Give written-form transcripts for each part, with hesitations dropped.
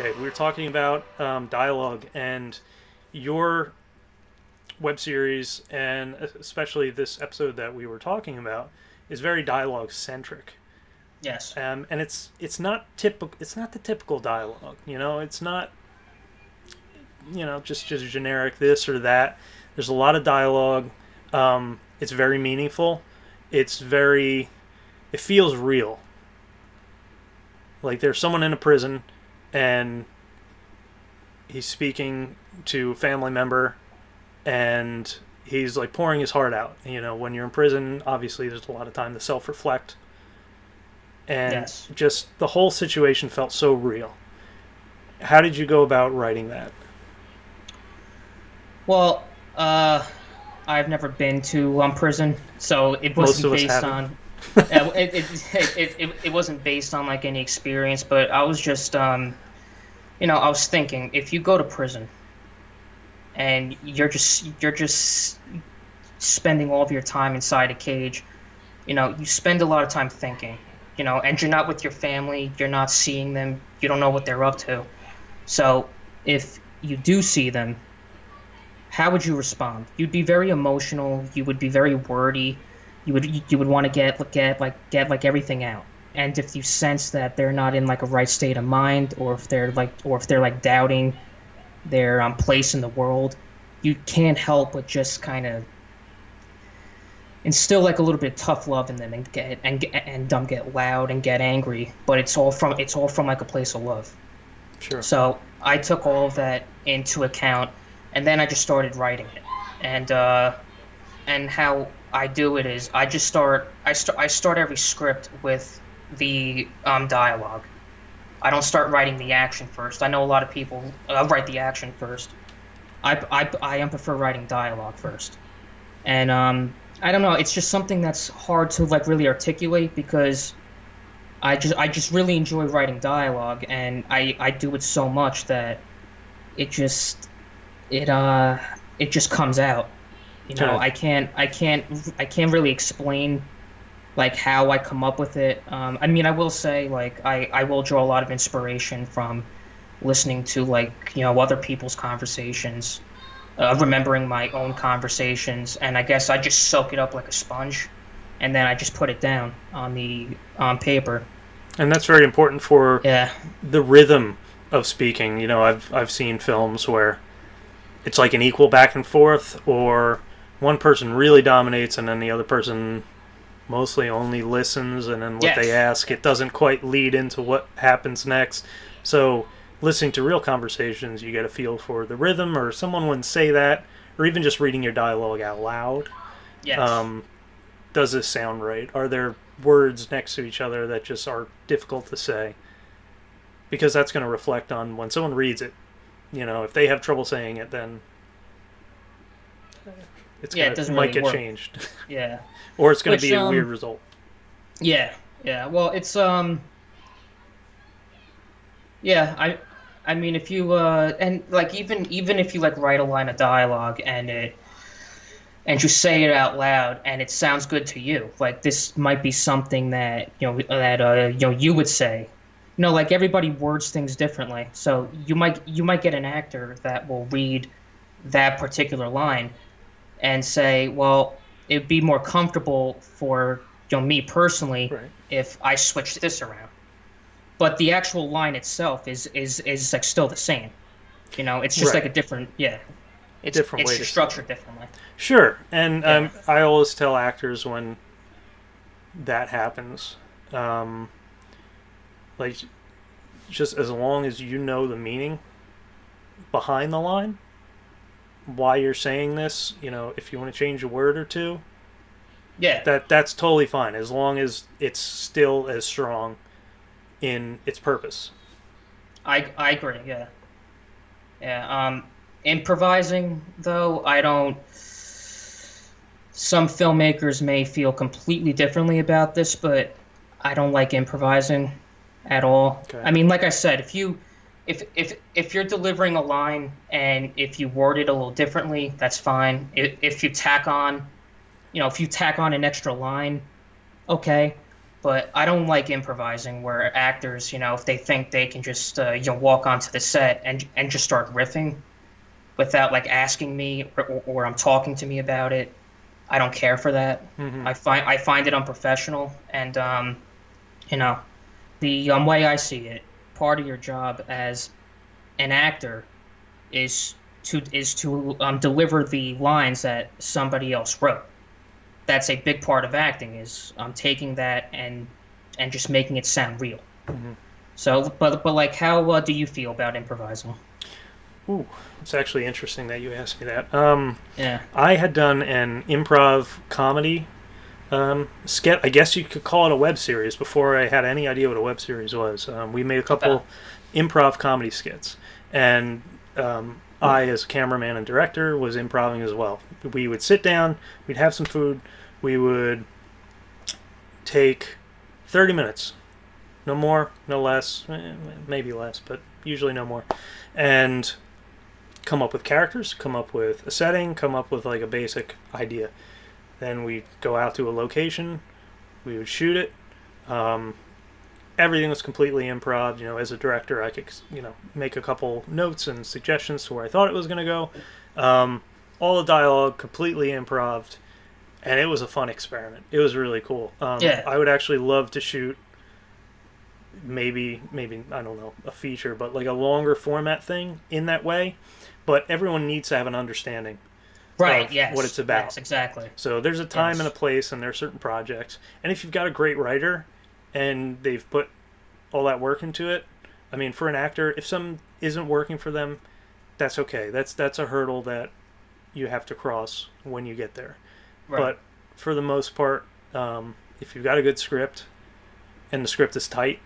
right. We were talking about dialogue, and your web series, and especially this episode that we were talking about, is very dialogue centric. Yes. And it's not typical. It's not the typical dialogue. It's not just generic this or that. There's a lot of dialogue. It's very meaningful. It's very. It feels real. Like there's someone in a prison, and he's speaking to a family member, and he's like pouring his heart out. When you're in prison, obviously there's a lot of time to self-reflect, and Yes. just the whole situation felt so real. How did you go about writing that? Well, I've never been to prison, so it Most wasn't of us based haven't. on. It wasn't based on like any experience, but I was just I was thinking if you go to prison and you're just spending all of your time inside a cage, you spend a lot of time thinking, and you're not with your family, you're not seeing them, you don't know what they're up to. So if you do see them, how would you respond? You'd be very emotional. You would be very wordy. You would want to get everything out. And if you sense that they're not in like a right state of mind, or if they're doubting their place in the world, you can't help but just kind of instill like a little bit of tough love in them and get loud and get angry. But it's all from like a place of love. Sure. So I took all of that into account, and then I just started writing it. And how I do it is I start every script with the dialogue. I don't start writing the action first. I know a lot of people write the action first. I prefer writing dialogue first, and I don't know. It's just something that's hard to like really articulate because I just really enjoy writing dialogue, and I do it so much that it just it just comes out. Kind of. I can't really explain like how I come up with it. I mean, I will say like I will draw a lot of inspiration from listening to like other people's conversations, remembering my own conversations, and I guess I just soak it up like a sponge, and then I just put it down on the on paper. And that's very important for Yeah. the rhythm of speaking. I've seen films where it's like an equal back and forth, or one person really dominates and then the other person mostly only listens, and then what they Yes. ask, it doesn't quite lead into what happens next. So listening to real conversations, you get a feel for the rhythm, or someone wouldn't say that, or even just reading your dialogue out loud. Yes. Um, does this sound right? Are there words next to each other that just are difficult to say? Because that's going to reflect on when someone reads it. If they have trouble saying it, then Yeah. It it doesn't might really get work. changed, Yeah. or it's going to Which be a weird result. yeah. Yeah. Well, it's yeah. I mean, if you and like even if you like write a line of dialogue and you say it out loud and it sounds good to you, like this might be something that you would say. Like everybody words things differently, so you might get an actor that will read that particular line and say, well, it'd be more comfortable for me personally Right. if I switched this around. But the actual line itself is like still the same. It's just like Right. a different, yeah. Different It's way to just say it. structured differently. Sure. And Yeah. I always tell actors when that happens, um, like, just as long as you know the meaning behind the line, why you're saying this, if you want to change a word or two, Yeah. that's totally fine, as long as it's still as strong in its purpose. I agree. Yeah. Yeah. Improvising though, I don't. Some filmmakers may feel completely differently about this, but I don't like improvising at all. Okay. I mean, like I said, if you're delivering a line and if you word it a little differently, that's fine. If you tack on an extra line, okay. But I don't like improvising where actors, if they think they can just walk onto the set and just start riffing without like asking me or I'm talking to me about it. I don't care for that. Hmm. I find it unprofessional, and you know, the way I see it, part of your job as an actor is to deliver the lines that somebody else wrote. That's a big part of acting is taking that and just making it sound real. Hmm. So, but like, how do you feel about improvising? Ooh, it's actually interesting that you asked me that. Yeah. I had done an improv comedy sketch. I guess you could call it a web series before I had any idea what a web series was. We made a Okay. couple improv comedy skits, and I, as cameraman and director, was improvising as well. We would sit down, we'd have some food, we would take 30 minutes, no more, no less, maybe less, but usually no more, and come up with characters, come up with a setting, come up with like a basic idea. Then we'd go out to a location, we would shoot it. Um, Everything was completely improv. As a director, I could, make a couple notes and suggestions to where I thought it was going to go. All the dialogue completely improv, and it was a fun experiment. It was really cool. Yeah. I would actually love to shoot maybe I don't know, a feature, but like a longer format thing in that way. But everyone needs to have an understanding Right. of what Yes. it's about. Yes. Exactly. So there's a time and a Yes. place, and there are certain projects. And if you've got a great writer, and they've put all that work into it, I mean, for an actor, if some isn't working for them, that's okay. That's a hurdle that you have to cross when you get there. Right. But for the most part, if you've got a good script and the script is tight,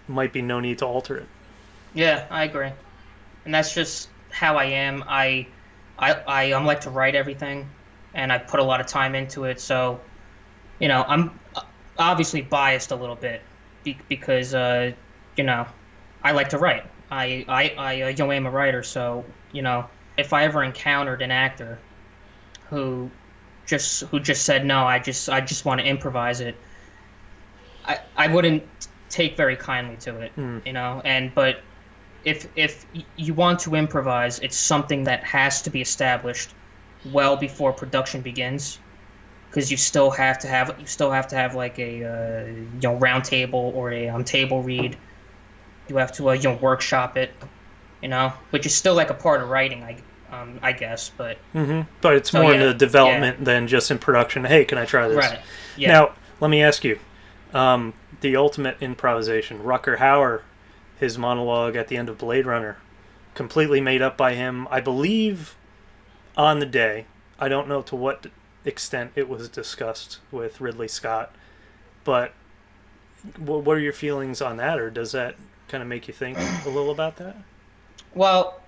might be no need to alter it. Yeah, I agree. And that's just how I am. I like to write everything, and I put a lot of time into it. So, I'm obviously biased a little bit because you know, I like to write. I am a writer. So, if I ever encountered an actor who just said no, I just want to improvise it, I wouldn't take very kindly to it, Mm. but if you want to improvise, it's something that has to be established well before production begins, because you still have to have like a round table or a table read. You have to workshop it, which is still like a part of writing, I guess. But But it's so more in yeah, the yeah, development than just in production. Hey, can I try this? right, yeah. Now, let me ask you, the ultimate improvisation, Rucker Hauer, his monologue at the end of Blade Runner, completely made up by him, I believe, on the day. I don't know to what extent it was discussed with Ridley Scott, but what are your feelings on that, or does that kind of make you think a little about that? Well,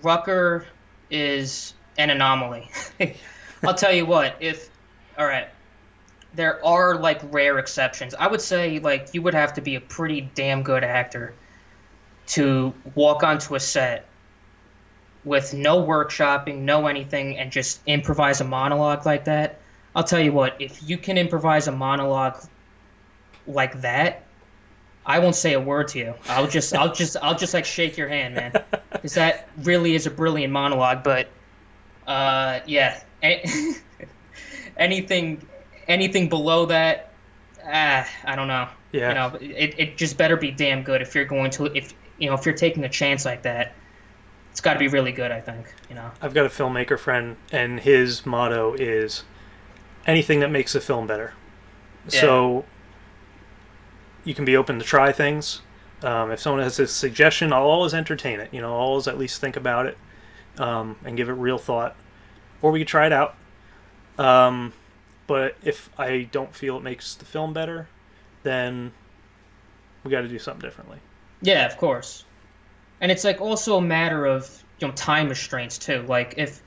Rucker is an anomaly. I'll tell you what, if all right, there are like rare exceptions. I would say like you would have to be a pretty damn good actor to walk onto a set with no workshopping, no anything, and just improvise a monologue like that. I'll tell you what, if you can improvise a monologue like that, I won't say a word to you. I'll just like shake your hand, man, because that really is a brilliant monologue. But yeah, anything anything below that, I don't know. Yeah, It just better be damn good if you're going to if you're taking a chance like that. It's got to be really good, I think. I've got a filmmaker friend, and his motto is anything that makes the film better. Yeah. So you can be open to try things. If someone has a suggestion, I'll always entertain it. I'll always at least think about it, and give it real thought. Or we could try it out. But if I don't feel it makes the film better, then we got to do something differently. Yeah, of course. And it's like also a matter of time restraints too. Like if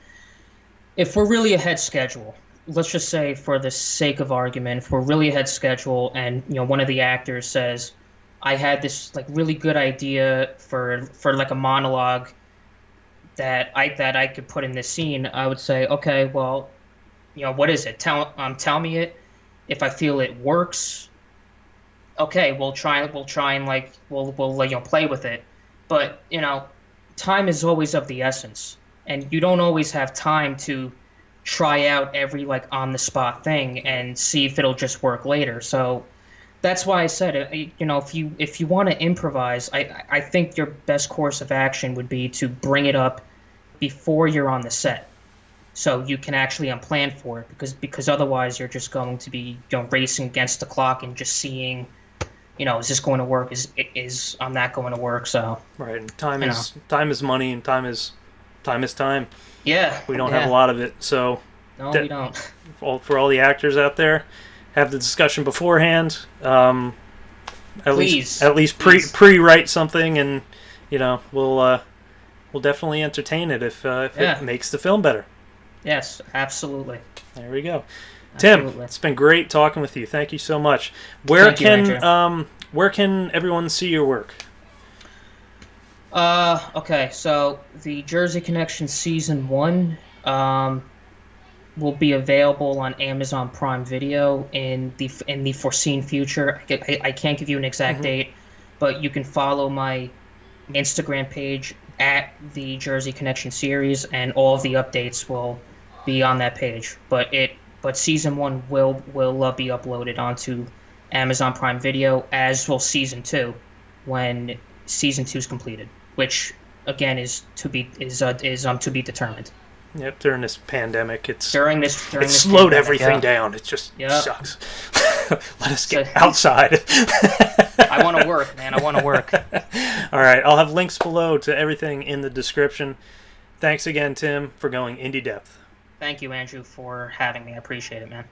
we're really ahead schedule, let's just say for the sake of argument, if we're really ahead schedule and one of the actors says, I had this like really good idea for like a monologue that I could put in this scene, I would say, okay, well, what is it? Tell me it, If I feel it works, okay, we'll try and like we'll play with it. But time is always of the essence, and you don't always have time to try out every like on the spot thing and see if it'll just work later. So that's why I said, if you want to improvise, I think your best course of action would be to bring it up before you're on the set, so you can actually plan for it. Because otherwise you're just going to be racing against the clock and just seeing, is this going to work? Is I'm not going to work? So right, and time is money, and time is time. Yeah, We don't have a lot of it, so no, we don't. For all the actors out there, have the discussion beforehand. At Please. least pre-write something, and we'll definitely entertain it if it makes the film better. Yes, absolutely. There we go. Absolutely. Tim, it's been great talking with you. Thank you so much. Where Thank can everyone see your work? Okay, so the Jersey Connection Season 1 will be available on Amazon Prime Video in the foreseen future. I can't give you an exact date, but you can follow my Instagram page at the Jersey Connection series, and all of the updates will be on that page. But Season 1 will be uploaded onto Amazon Prime Video, as will Season 2 when Season 2 is completed, which again is to be determined. Yep, during this pandemic, it slowed pandemic, everything down. It just sucks. Let us get outside. I want to work, man. I want to work. All right, I'll have links below to everything in the description. Thanks again, Tim, for going indie depth. Thank you, Andrew, for having me. I appreciate it, man.